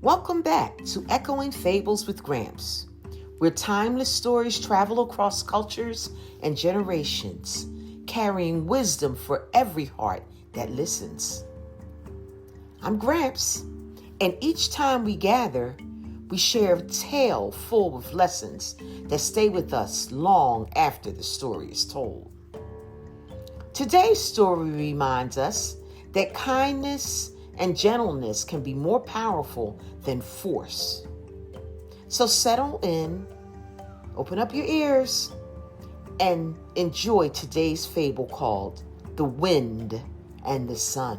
Welcome back to Echoing Fables with Gramps, where timeless stories travel across cultures and generations, carrying wisdom for every heart that listens. I'm Gramps, and each time we gather, we share a tale full of lessons that stay with us long after the story is told. Today's story reminds us that kindness and gentleness can be more powerful than force. So settle in, open up your ears, and enjoy today's fable called The Wind and the Sun.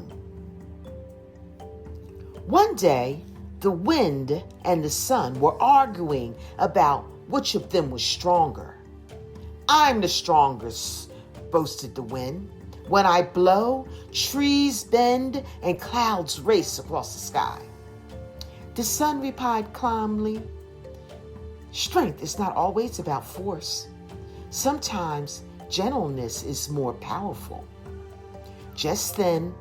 One day, the wind and the sun were arguing about which of them was stronger. "I'm the strongest," boasted the wind. "When I blow, trees bend and clouds race across the sky." The sun replied calmly, "Strength is not always about force. Sometimes gentleness is more powerful." Just then,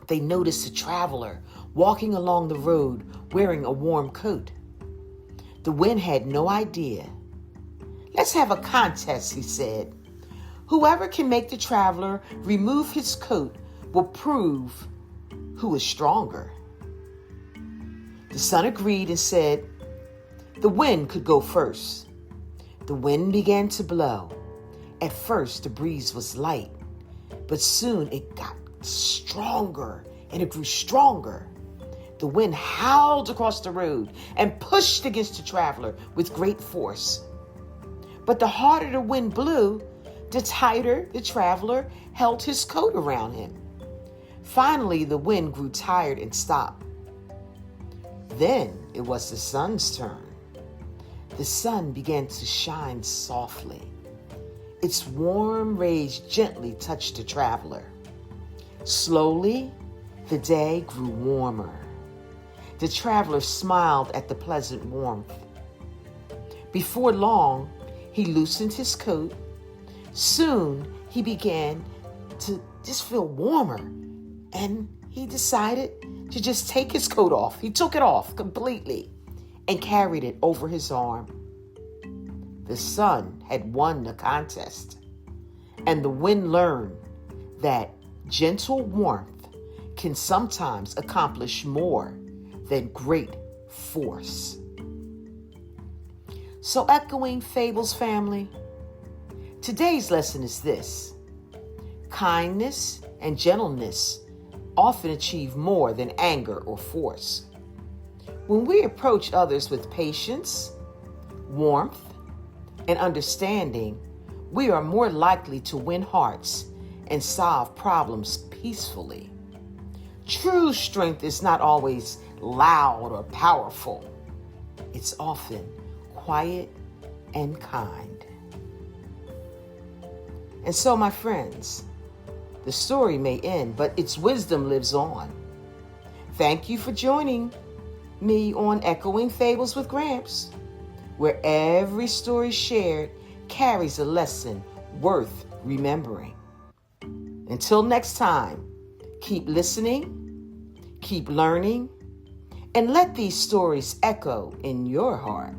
they noticed a traveler walking along the road wearing a warm coat. The wind had no idea. "Let's have a contest," he said. "Whoever can make the traveler remove his coat will prove who is stronger." The sun agreed and said the wind could go first. The wind began to blow. At first, the breeze was light, but soon it got stronger and it grew stronger. The wind howled across the road and pushed against the traveler with great force. But the harder the wind blew, the tighter the traveler held his coat around him. Finally, the wind grew tired and stopped. Then it was the sun's turn. The sun began to shine softly. Its warm rays gently touched the traveler. Slowly, the day grew warmer. The traveler smiled at the pleasant warmth. Before long, he loosened his coat. Soon, he began to just feel warmer, and he decided to just take his coat off. He took it off completely and carried it over his arm. The sun had won the contest, and the wind learned that gentle warmth can sometimes accomplish more than great force. So, Echoing Fables family, today's lesson is this: kindness and gentleness often achieve more than anger or force. When we approach others with patience, warmth, and understanding, we are more likely to win hearts and solve problems peacefully. True strength is not always loud or powerful. It's often quiet and kind. And so, my friends, the story may end, but its wisdom lives on. Thank you for joining me on Echoing Fables with Gramps, where every story shared carries a lesson worth remembering. Until next time, keep listening, keep learning, and let these stories echo in your heart.